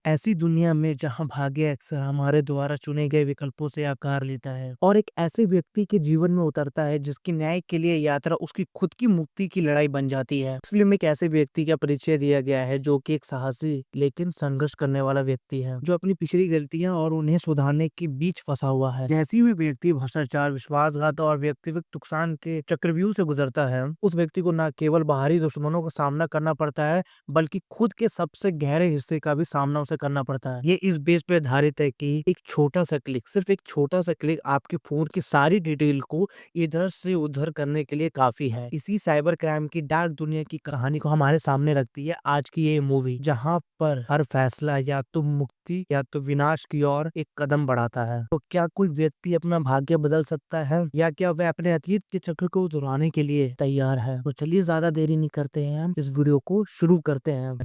ऐसी दुनिया में जहां भाग्य अक्सर हमारे द्वारा चुने गए विकल्पों से आकार लेता है और एक ऐसे व्यक्ति के जीवन में उतरता है जिसकी न्याय के लिए यात्रा उसकी खुद की मुक्ति की लड़ाई बन जाती है। इस फिल्म में एक ऐसे व्यक्ति का परिचय दिया गया है जो कि एक साहसी लेकिन संघर्ष करने वाला व्यक्ति है, जो अपनी पिछली गलतियां और उन्हें सुधारने के बीच फंसा हुआ है। जैसे ही व्यक्ति भ्रष्टाचार, विश्वासघात और व्यक्तिगत नुकसान के चक्रव्यूह से गुजरता है, उस व्यक्ति को न केवल बाहरी दुश्मनों का सामना करना पड़ता है बल्कि खुद के सबसे गहरे हिस्से का भी सामना उसे करना पड़ता है। ये इस बेस पे आधारित है कि एक छोटा सा क्लिक, सिर्फ एक छोटा सा क्लिक आपके फोन की सारी डिटेल को इधर से उधर करने के लिए काफी है। इसी साइबर क्राइम की डार्क दुनिया की कहानी को हमारे सामने रखती है आज की ये मूवी, जहाँ पर हर फैसला या तो मुक्ति या तो विनाश की ओर एक कदम बढ़ाता है। तो क्या कोई व्यक्ति अपना भाग्य बदल सकता है या क्या वह अपने अतीत के चक्र को दोहराने के लिए तैयार है? तो चलिए ज्यादा देरी नहीं करते हैं, हम इस वीडियो को शुरू करते हैं।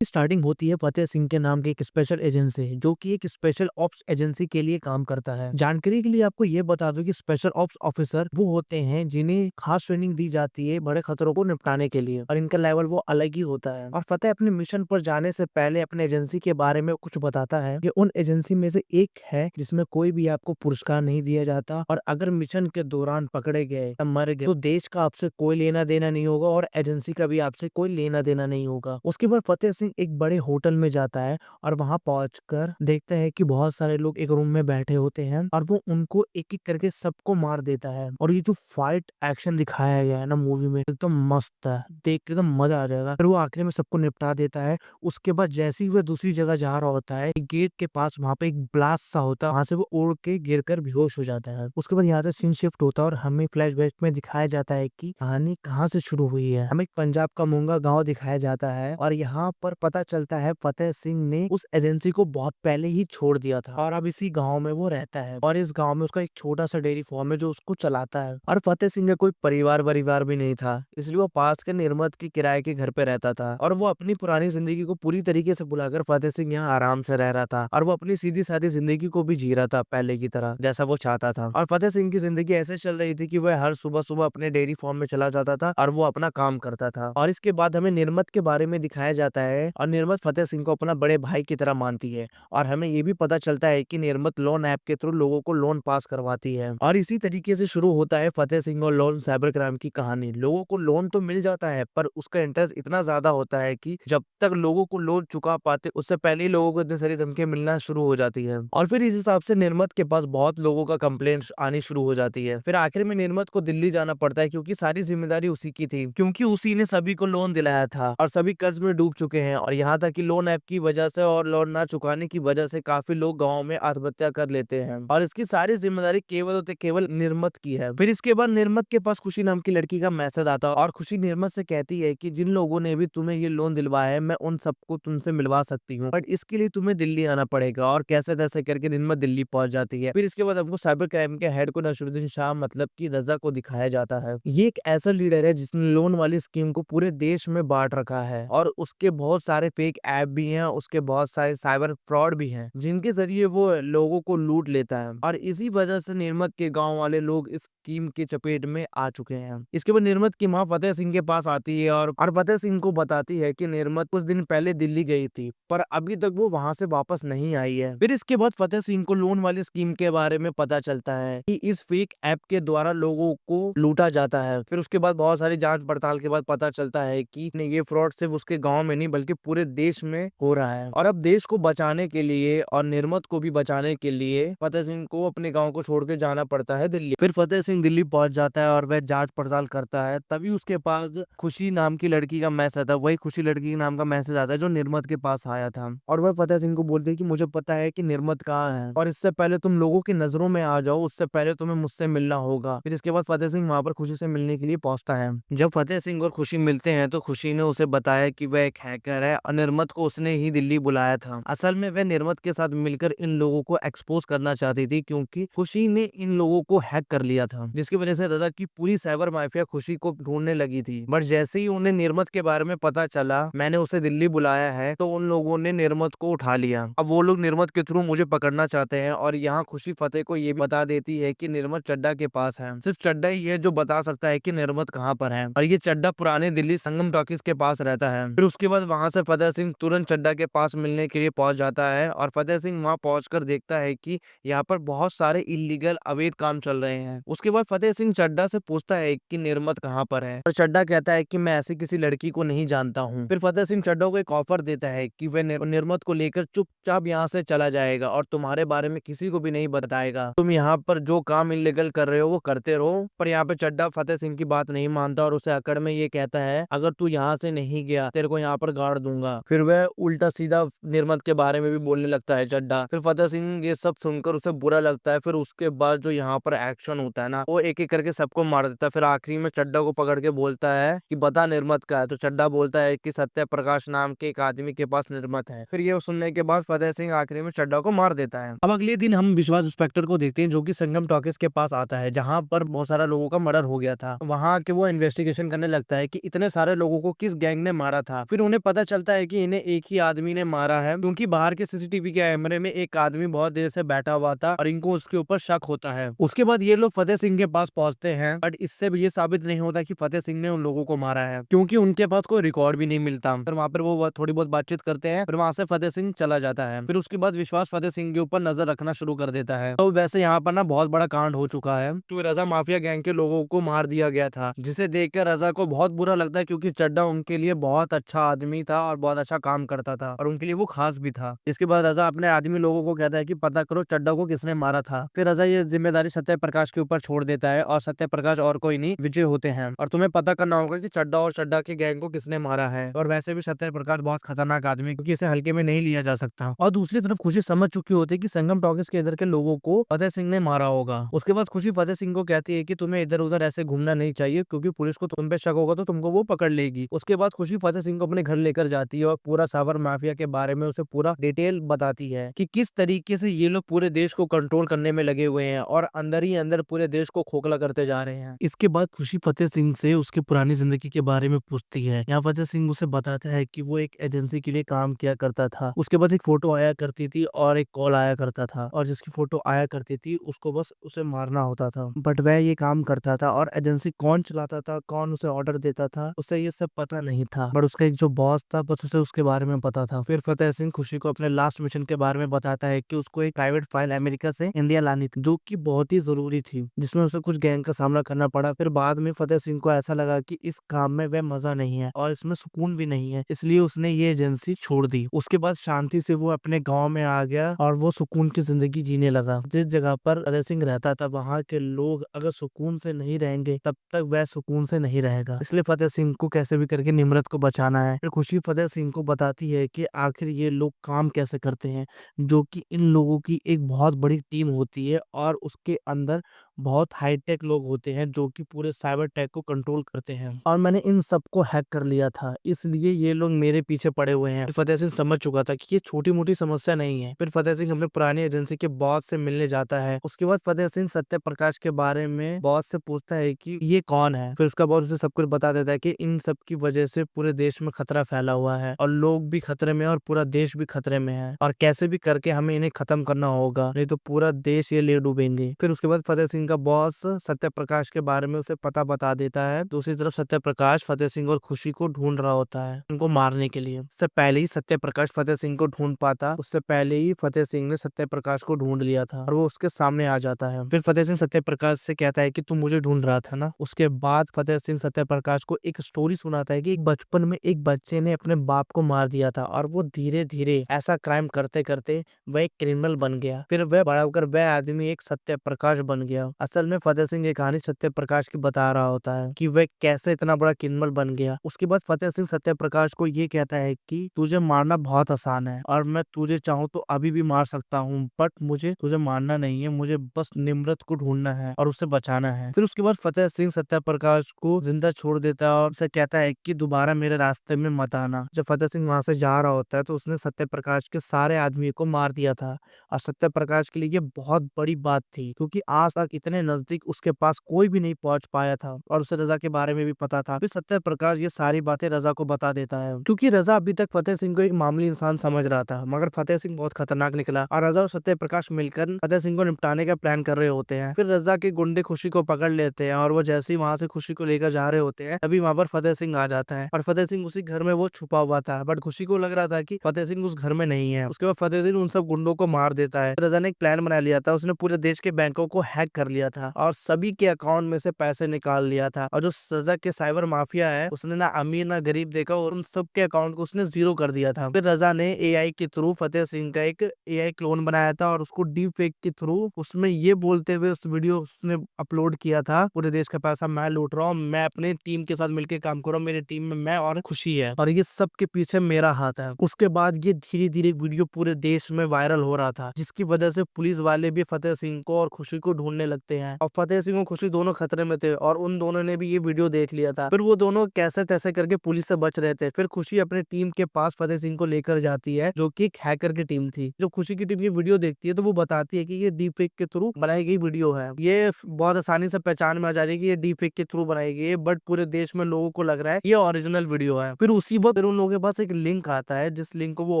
स्टार्टिंग होती है फतेह सिंह के नाम के एक स्पेशल एजेंसी, जो कि एक स्पेशल ऑप्स एजेंसी के लिए काम करता है। जानकारी के लिए आपको ये बता दूं कि स्पेशल ऑप्स ऑफिसर वो होते हैं जिन्हें खास ट्रेनिंग दी जाती है बड़े खतरों को निपटाने के लिए, और इनका लेवल वो अलग ही होता है। और फतेह अपने मिशन पर जाने से पहले अपने एजेंसी के बारे में कुछ बताता है कि उन एजेंसी में से एक है जिसमें कोई भी आपको पुरस्कार नहीं दिया जाता, और अगर मिशन के दौरान पकड़े गए या मर गए तो देश का आपसे कोई लेना देना नहीं होगा और एजेंसी का भी आपसे कोई लेना देना नहीं होगा। उसके बाद फतेह सिंह एक बड़े होटल में जाता है और वहां पहुंचकर देखता है कि बहुत सारे लोग एक रूम में बैठे होते हैं और वो उनको एक एक करके सबको मार देता है। और ये जो फाइट एक्शन दिखाया गया है ना मूवी में, एकदम मस्त है, देख के एकदम मजा आ जाएगा। फिर वो आखिर में सबको निपटा देता है। उसके बाद जैसे ही वह दूसरी जगह जा रहा होता है, गेट के पास वहां पे एक ब्लास्ट सा होता है, वहां से वो उड़ के गिर कर बेहोश हो जाता है। उसके बाद यहाँ से सीन शिफ्ट होता है और हमें फ्लैशबैक में दिखाया जाता है कि कहानी कहाँ से शुरू हुई है। हमें पंजाब का मूंगा गाँव दिखाया जाता है और यहाँ पर पता चलता है फतेह सिंह ने उस एजेंसी को बहुत पहले ही छोड़ दिया था और अब इसी गांव में वो रहता है, और इस गांव में उसका एक छोटा सा डेयरी फार्म है जो उसको चलाता है। और फतेह सिंह का कोई परिवार भी नहीं था, इसलिए वो पास के निर्मत के किराए के घर पे रहता था और वो अपनी पुरानी जिंदगी को पूरी तरीके से भुलाकर फतेह सिंह यहाँ आराम से रह रहा था और वो अपनी सीधी सादी जिंदगी को भी जी रहा था पहले की तरह, जैसा वो चाहता था। और फतेह सिंह की जिंदगी ऐसे चल रही थी कि वह हर सुबह सुबह अपने डेयरी फार्म में चला जाता था और वो अपना काम करता था। और इसके बाद हमें निर्मत के बारे में दिखाया जाता है और निर्मत फतेह सिंह को अपना बड़े भाई की तरह मानती है, और हमें ये भी पता चलता है कि निर्मत लोन ऐप के थ्रू लोगों को लोन पास करवाती है। और इसी तरीके से शुरू होता है फतेह सिंह और लोन साइबर क्राइम की कहानी। लोगों को लोन तो मिल जाता है पर उसका इंटरेस्ट इतना ज्यादा होता है कि जब तक लोगों को लोन चुका पाते उससे पहले ही लोगों को इतनी सारी धमकियां मिलना शुरू हो जाती है। और फिर इस हिसाब से निर्मत के पास बहुत लोगों का कंप्लेंट आनी शुरू हो जाती है। फिर आखिर में निर्मत को दिल्ली जाना पड़ता है क्योंकि सारी जिम्मेदारी उसी की थी, क्योंकि उसी ने सभी को लोन दिलाया था और सभी कर्ज में डूब चुके हैं। और यहाँ तक कि लोन ऐप की वजह से और लोन ना चुकाने की वजह से काफी लोग गाँव में आत्महत्या कर लेते हैं, और इसकी सारी जिम्मेदारी केवल निर्मत की है। फिर इसके बाद निर्मत के पास खुशी नाम की लड़की का मैसेज आता है और खुशी निर्मत से कहती है कि जिन लोगों ने भी तुम्हें ये लोन दिलवाया है मैं उन सबको तुमसे मिलवा सकती हूँ, बट इसके लिए तुम्हें दिल्ली आना पड़ेगा। और कैसे तैसे करके निर्मत दिल्ली पहुंच जाती है। फिर इसके बाद हमको साइबर क्राइम के हेड को नसरुद्दीन शाह मतलब की रजा को दिखाया जाता है। ये एक ऐसा लीडर है जिसने लोन वाली स्कीम को पूरे देश में बांट रखा है और उसके बहुत सारे फेक ऐप भी हैं, उसके बहुत सारे साइबर फ्रॉड भी हैं जिनके जरिए वो लोगों को लूट लेता है। और इसी वजह से निर्मत के गांव वाले लोग इस स्कीम के चपेट में आ चुके हैं। इसके बाद निर्मत की मां फतेह सिंह के पास आती है और फतेह सिंह को बताती है कि निर्मत कुछ दिन पहले दिल्ली गई थी पर अभी तक वो वहां से वापस नहीं आई है। फिर इसके बाद फतेह सिंह को लोन वाली स्कीम के बारे में पता चलता है कि इस फेक ऐप के द्वारा लोगों को लूटा जाता है। फिर उसके बाद बहुत सारी जांच पड़ताल के बाद पता चलता है कि ये फ्रॉड सिर्फ उसके गांव में नहीं बल्कि पूरे देश में हो रहा है। और अब देश को बचाने के लिए और निर्मत को भी बचाने के लिए फतेह सिंह को अपने गांव को छोड़ के जाना पड़ता है दिल्ली। फिर फतेह सिंह दिल्ली पहुंच जाता है और वह जांच पड़ताल करता है। तभी उसके पास खुशी नाम की लड़की का मैसेज आता है, वही खुशी लड़की नाम का मैसेज आता है जो निर्मत के पास आया था। और वह फतेह सिंह को बोलती है कि मुझे पता है कि निर्मत कहाँ है और इससे पहले तुम लोगों की नजरों में आ जाओ उससे पहले तुम्हें मुझसे मिलना होगा। फिर इसके बाद फतेह सिंह वहां पर खुशी से मिलने के लिए पहुंचता है। जब फतेह सिंह और खुशी मिलते हैं तो खुशी ने उसे बताया कि वह एक हैकर है और निर्मत को उसने ही दिल्ली बुलाया था। असल में वह निर्मत के साथ मिलकर इन लोगों को एक्सपोज करना चाहती थी, क्योंकि खुशी ने इन लोगों को हैक कर लिया था, जिसकी वजह से रजा की पूरी साइबर माफिया खुशी को ढूंढने लगी थी। बट जैसे ही उन्हें निर्मत के बारे में पता चला, मैंने उसे दिल्ली बुलाया है, तो उन लोगों ने निर्मत को उठा लिया। अब वो लोग निर्मत के थ्रू मुझे पकड़ना चाहते हैं, और यहाँ खुशी फतेह को ये भी बता देती है कि निर्मत चड्डा के पास है। सिर्फ चड्डा ही है जो बता सकता है कि निर्मत कहाँ पर है, और ये चड्डा पुराने दिल्ली संगम टॉकीज के पास रहता है। फिर उसके बाद वहां से फतेह सिंह तुरंत चड्डा के पास मिलने के लिए पहुंच जाता है, और फतेह सिंह वहां पहुंचकर देखता है कि यहाँ पर बहुत सारे इलीगल अवैध काम चल रहे हैं। उसके बाद फतेह सिंह चड्डा से पूछता है कि निर्मत कहाँ पर है, और चड्डा कहता है कि मैं ऐसी किसी लड़की को नहीं जानता हूँ। फिर फतेह सिंह चड्डा को एक ऑफर देता है कि वह निर्मत को लेकर चुपचाप यहाँ से चला जाएगा और तुम्हारे बारे में किसी को भी नहीं बताएगा। तुम यहाँ पर जो काम इलीगल कर रहे हो वो करते रहो। पर यहाँ पे चड्डा फतेह सिंह की बात नहीं मानता और उसे अकड़ में ये कहता है, अगर तू यहाँ से नहीं गया तेरे को यहाँ पर गाड़ दूंगा। फिर वह उल्टा सीधा निर्मत के बारे में भी बोलने लगता है चड्डा। फिर फतेह सिंह ये सब सुनकर उसे बुरा लगता है। फिर उसके बाद जो यहाँ पर एक्शन होता है ना, वो एक एक करके सबको मार देता है। फिर आखिरी में चड्डा को पकड़ के बोलता है कि बता निर्मत का है, तो चड्डा बोलता है कि सत्य प्रकाश नाम के एक आदमी के पास निर्मत है। फिर ये सुनने के बाद फतेह सिंह आखिरी में चड्डा को मार देता है। अब अगले दिन हम विश्वास इंस्पेक्टर को देखते हैं, जो कि संगम टॉकीज के पास आता है, जहाँ पर बहुत सारा लोगों का मर्डर हो गया था। वहाँ के वो इन्वेस्टिगेशन करने लगता है कि इतने सारे लोगों को किस गैंग ने मारा था। फिर उन्हें पता चलता है कि इन्हें एक ही आदमी ने मारा है, क्योंकि बाहर के सीसीटीवी के कैमरे में एक आदमी बहुत देर से बैठा हुआ था और इनको उसके ऊपर शक होता है। उसके बाद ये लोग फतेह सिंह के पास पहुंचते हैं, बट इससे भी ये साबित नहीं होता कि फतेह सिंह ने उन लोगों को मारा है, क्योंकि उनके पास कोई रिकॉर्ड भी नहीं मिलता। फिर वहाँ पर वो थोड़ी बहुत बातचीत करते हैं, फिर वहाँ से फतेह सिंह चला जाता है। फिर उसके बाद विश्वास फतेह सिंह के ऊपर नजर रखना शुरू कर देता है। तो वैसे यहाँ पर ना बहुत बड़ा कांड हो चुका है, तो रजा माफिया गैंग के लोगों को मार दिया गया था, जिसे देखकर रजा को बहुत बुरा लगता है, क्योंकि चड्डा उनके लिए बहुत अच्छा आदमी था और बहुत अच्छा काम करता था और उनके लिए वो खास भी था। इसके बाद रजा अपने आदमी लोगों को कहता है कि पता करो चड्डा को किसने मारा था। फिर रजा ये जिम्मेदारी सत्य प्रकाश के ऊपर छोड़ देता है, और सत्य प्रकाश और कोई नहीं विजय होते हैं, और तुम्हें पता करना होगा कि चड्डा और चड्डा के गैंग को किसने मारा है। और वैसे भी सत्य प्रकाश बहुत खतरनाक आदमी, क्योंकि इसे हल्के में नहीं लिया जा सकता। और दूसरी तरफ खुशी समझ चुकी होती है कि संगम टॉकीज के इधर के लोगों को फतेह सिंह ने मारा होगा। उसके बाद खुशी फतेह सिंह को कहती है कि तुम्हें इधर उधर ऐसे घूमना नहीं चाहिए, क्योंकि पुलिस को तुम पे शक होगा तो तुमको वो पकड़ लेगी। उसके बाद खुशी फतेह सिंह को अपने घर लेकर जाती है और पूरा साइबर माफिया के बारे में उसे पूरा डिटेल बताती है कि किस तरीके से ये लोग पूरे देश को कंट्रोल करने में लगे हुए हैं और अंदर ही अंदर पूरे देश को खोखला करते जा रहे हैं। इसके बाद खुशी फतेह सिंह से उसकी पुरानी जिंदगी के बारे में पूछती है। यहाँ फतेह सिंह उसे बताता है कि वो एक एजेंसी के लिए काम किया करता था। उसके बाद एक फोटो आया करती थी और एक कॉल आया करता था, और जिसकी फोटो आया करती थी उसको बस उसे मारना होता था। बट वह ये काम करता था, और एजेंसी कौन चलाता था, कौन उसे ऑर्डर देता था, उसे ये सब पता नहीं था। बट उसका एक जो बॉस था बस उसे उसके बारे में पता था। फिर फतेह सिंह खुशी को अपने लास्ट मिशन के बारे में बताता है कि उसको एक प्राइवेट फाइल अमेरिका से इंडिया लानी थी, जो कि बहुत ही जरूरी थी, जिसमें उसे कुछ गैंग का सामना करना पड़ा। फिर बाद में फतेह सिंह को ऐसा लगा कि इस काम में वह मजा नहीं है और इसमें सुकून भी नहीं है, इसलिए उसने ये एजेंसी छोड़ दी। उसके बाद शांति से वो अपने गांव में आ गया और वो सुकून की जिंदगी जीने लगा। जिस जगह पर फतेह सिंह रहता था वहाँ के लोग अगर सुकून से नहीं रहेंगे तब तक वह सुकून से नहीं रहेगा, इसलिए फतेह सिंह को कैसे भी करके निमरत को बचाना है। फिर खुशी फतेह सिंह को बताती है कि आखिर ये लोग काम कैसे करते हैं, जो कि इन लोगों की एक बहुत बड़ी टीम होती है और उसके अंदर बहुत हाईटेक लोग होते हैं जो कि पूरे साइबर टेक को कंट्रोल करते हैं, और मैंने इन सबको हैक कर लिया था, इसलिए ये लोग मेरे पीछे पड़े हुए हैं। फतेह सिंह समझ चुका था कि ये छोटी मोटी समस्या नहीं है। फिर फतेह सिंह अपने पुरानी एजेंसी के बॉस से मिलने जाता है। उसके बाद फतेह सिंह सत्य प्रकाश के बारे में बॉस से पूछता है कि ये कौन है। फिर उसका बॉस उसे सब कुछ बता देता है कि इन सब की वजह से पूरे देश में खतरा फैला हुआ है और लोग भी खतरे में और पूरा देश भी खतरे में है, और कैसे भी करके हमें इन्हें खत्म करना होगा, नहीं तो पूरा देश ये ले डूबेंगे। फिर उसके बाद फतेह सिंह का बॉस सत्य प्रकाश के बारे में उसे पता बता देता है। दूसरी तरफ सत्य प्रकाश फतेह सिंह और खुशी को ढूंढ रहा होता है उनको मारने के लिए। उससे पहले ही सत्य प्रकाश फतेह सिंह को ढूंढ पाता, उससे पहले ही फतेह सिंह ने सत्य प्रकाश को ढूंढ लिया था और वो उसके सामने आ जाता है। फिर फतेह सिंह सत्य प्रकाश से कहता है कि तुम मुझे ढूंढ रहा था ना। उसके बाद फतेह सिंह सत्य प्रकाश को एक स्टोरी सुनाता है कि एक बचपन में एक बच्चे ने अपने बाप को मार दिया था और वो धीरे धीरे ऐसा क्राइम करते करते वह एक क्रिमिनल बन गया। फिर वह बड़ा होकर वह आदमी एक सत्य प्रकाश बन गया असल में फतेह सिंह ये कहानी सत्य प्रकाश की बता रहा होता है कि वह कैसे इतना बड़ा क्रिमिनल बन गया। उसके बाद फतेह सिंह सत्य प्रकाश को ये कहता है कि तुझे मारना बहुत आसान है और मैं तुझे चाहूँ तो अभी भी मार सकता हूँ, बट मुझे तुझे मारना नहीं है, मुझे बस निम्रत को ढूंढना है और उसे बचाना है। फिर उसके बाद फतेह सिंह सत्य प्रकाश को जिंदा छोड़ देता है और उसे कहता है कि दोबारा मेरे रास्ते में मत आना। जब फतेह सिंह वहां से जा रहा होता है तो उसने सत्य प्रकाश के सारे आदमी को मार दिया था और सत्य प्रकाश के लिए ये बहुत बड़ी बात थी, क्योंकि आज तक इतने नजदीक उसके पास कोई भी नहीं पहुंच पाया था और उसे रजा के बारे में भी पता था। फिर सत्य प्रकाश ये सारी बातें रजा को बता देता है, क्योंकि रजा अभी तक फतेह सिंह को एक मामूली इंसान समझ रहा था, मगर फतेह सिंह बहुत खतरनाक निकला और रजा और सत्य प्रकाश मिलकर फतेह सिंह को निपटाने का प्लान कर रहे होते हैं। फिर रजा के गुंडे खुशी को पकड़ लेते हैं और वो जैसे ही वहां से खुशी को लेकर जा रहे होते हैं तभी वहां पर फतेह सिंह आ जाता है और फतेह सिंह उसी घर में वो छुपा हुआ था, बट खुशी को लग रहा था कि फतेह सिंह उस घर में नहीं है। उसके बाद फतेह सिंह उन सब गुंडों को मार देता है। रजा ने एक प्लान बना लिया था, उसने पूरे देश के बैंकों को हैक कर लिया था और सभी के अकाउंट में से पैसे निकाल लिया था और जो रजा के साइबर माफिया है उसने ना अमीर ना गरीब देखा और उन सब के अकाउंट को उसने जीरो कर दिया था। फिर रजा ने एआई के थ्रू फतेह सिंह का एक एआई क्लोन बनाया था और उसको डीप फेक के थ्रू उसमें ये बोलते हुए उस वीडियो उसने अपलोड किया था, पूरे देश का पैसा मैं लूट रहा हूँ, मैं अपने टीम के साथ मिलकर काम कर रहा हूँ, मेरी टीम में मैं और खुशी है और ये सब के पीछे मेरा हाथ है। उसके बाद ये धीरे धीरे वीडियो पूरे देश में वायरल हो रहा था, जिसकी वजह से पुलिस वाले भी फतेह सिंह को और खुशी को ढूंढने लगते हैं और फतेह सिंह और खुशी दोनों खतरे में थे और उन दोनों ने भी ये वीडियो देख लिया था। फिर वो दोनों कैसे तैसे करके पुलिस से बच रहे थे। फिर खुशी अपने टीम के पास फतेह सिंह को लेकर जाती है, जो कि एक हैकर की टीम थी। जब खुशी की टीम ये वीडियो देखती है तो वो बताती है कि ये डीप फेक के थ्रू बनाई गई वीडियो है। ये बहुत आसानी से पहचान में आ जा रही है कि ये डीप फेक के थ्रू बनाई गई है, बट पूरे देश में लोगों को लग रहा है ये ओरिजिनल वीडियो है। फिर उसी वक्त उन लोगों के पास एक लिंक आता है, जिस लिंक को वो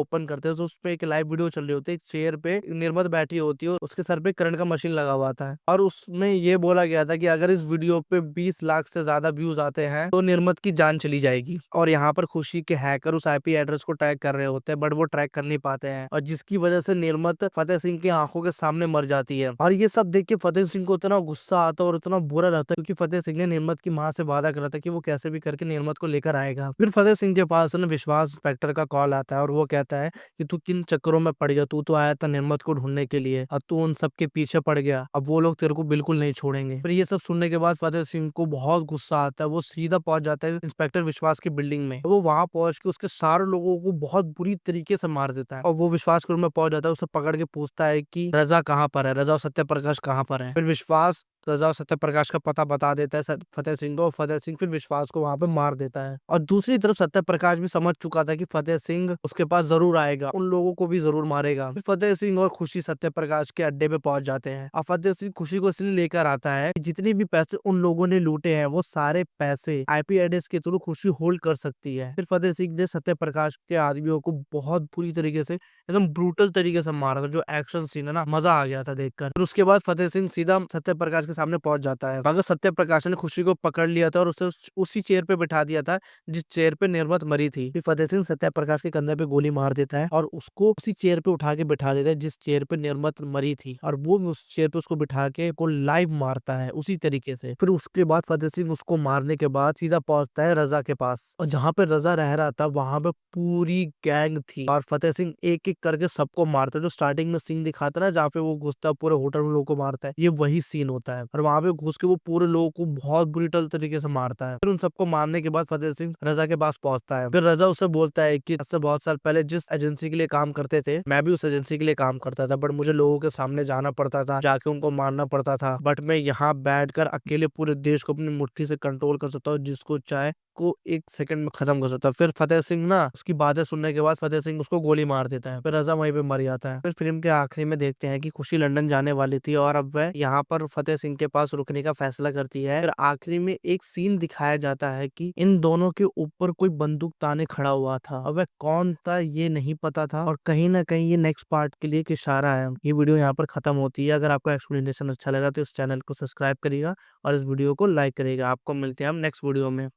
ओपन करते हैं तो उस पे एक लाइव वीडियो चल रही होती है। एक चेयर पे निर्मत बैठी होती है और उसके सर पे करंट का मशीन लगा हुआ था और उसमें ये बोला गया था कि अगर इस वीडियो पे 20 लाख से ज्यादा व्यूज आते हैं तो निर्मत की जान चली जाएगी। और यहाँ पर खुशी के हैकर उस आईपी एड्रेस को ट्रैक कर रहे होते हैं, बट वो ट्रैक कर नहीं पाते हैं और जिसकी वजह से निर्मत फतेह सिंह की आंखों के सामने मर जाती है। और ये सब देख के फतेह सिंह को इतना गुस्सा आता है और इतना बुरा लगता है, क्योंकि फतेह सिंह ने निर्मत की माँ से वादा करा था कि वो कैसे भी करके निर्मत को लेकर आएगा। फिर फतेह सिंह के पास विश्वास इंस्पेक्टर का कॉल आता है और वो कहता है कि तू किन चक्करों में पड़ गया, तू तो आया था निर्मत को ढूंढने के लिए, अब तू उन सब के पीछे पड़ गया, अब वो लोग तेरे को बिल्कुल नहीं छोड़ेंगे। फिर ये सब सुनने के बाद फतेह सिंह को बहुत गुस्सा आता है, वो सीधा पहुंच जाता है इंस्पेक्टर विश्वास की बिल्डिंग में। वो वहां पहुंच के उसके सारे लोगों को बहुत बुरी तरीके से मार देता है और वो विश्वास के रूम में पहुंच जाता है। उसे पकड़ के पूछता है कि रजा कहाँ पर है, रजा और सत्य प्रकाश कहाँ पर है। फिर विश्वास रजा और सत्य प्रकाश का पता बता देता है फतेह सिंह को, फतेह सिंह फिर विश्वास को वहां पे मार देता है। और दूसरी तरफ सत्य प्रकाश भी समझ चुका था कि फतेह सिंह उसके पास जरूर आएगा, उन लोगों को भी जरूर मारेगा। फिर फतेह सिंह और खुशी सत्य प्रकाश के अड्डे पे पहुंच जाते हैं और फतेह सिंह खुशी को इसलिए लेकर आता है कि जितने भी पैसे उन लोगों ने लूटे हैं वो सारे पैसे आईपी एड्रेस के थ्रू खुशी होल्ड कर सकती है। फिर फतेह सिंह ने सत्य प्रकाश के आदमियों को बहुत बुरी तरीके से, एकदम ब्रूटल तरीके से मारा था। जो एक्शन सीन है ना, मजा आ गया था देखकर। फिर उसके बाद फतेह सिंह सीधा सत्य प्रकाश के सामने पहुंच जाता है, मगर सत्य प्रकाश ने खुशी को पकड़ लिया था और उसे उसी चेयर पे बिठा दिया था जिस चेयर पे निर्मत मरी थी। फिर फतेह सिंह सत्य प्रकाश के कंधे पे गोली मार देता है और उसको उसी चेयर पे उठा के बिठा देता है जिस चेयर पे निर्मत मरी थी, और वो उस चेयर पे उसको बिठा के को लाइव मारता है उसी तरीके से। फिर उसके बाद फतेह सिंह उसको मारने के बाद सीधा पहुंचता है रजा के पास, और जहाँ पे रजा रह रहा था वहां पे पूरी गैंग थी और फतेह सिंह एक एक करके सबको मारता है। जो स्टार्टिंग में सीन दिखाता है ना, जहाँ पे वो घुसता है पूरे होटल में लोगों को मारता है, ये वही सीन होता है और वहां पे घुस के वो पूरे लोगों को बहुत ब्रूटल तरीके से मारता है। फिर उन सबको मारने के बाद फतेह सिंह रजा के पास पहुंचता है। फिर रजा उससे बोलता है कि इससे बहुत साल पहले जिस एजेंसी के लिए काम करते थे, मैं भी उस एजेंसी के लिए काम करता था, बट मुझे लोगों के सामने जाना पड़ता था, जाके उनको मारना पड़ता था, बट मैं यहाँ बैठकर अकेले पूरे देश को अपनी मुट्ठी से कंट्रोल कर सकता हूँ, जिसको चाहे को एक सेकंड में खत्म कर सकता है। फिर फतेह सिंह ना उसकी बातें सुनने के बाद फतेह सिंह उसको गोली मार देता है। फिर रजा वहीं पे मर जाता है। फिर फिल्म के आखिरी में देखते हैं कि खुशी लंदन जाने वाली थी और अब वह यहाँ पर फतेह सिंह के पास रुकने का फैसला करती है। फिर आखिरी में एक सीन दिखाया जाता है कि इन दोनों के ऊपर कोई बंदूक ताने खड़ा हुआ था, अब वह कौन था ये नहीं पता था और कहीं ना कहीं ये नेक्स्ट पार्ट के लिए एक इशारा है। ये वीडियो यहाँ पर खत्म होती है। अगर आपको एक्सप्लेनेशन अच्छा लगा तो इस चैनल को सब्सक्राइब करिएगा और इस वीडियो को लाइक करिएगा। आपको मिलते हैं हम नेक्स्ट वीडियो में।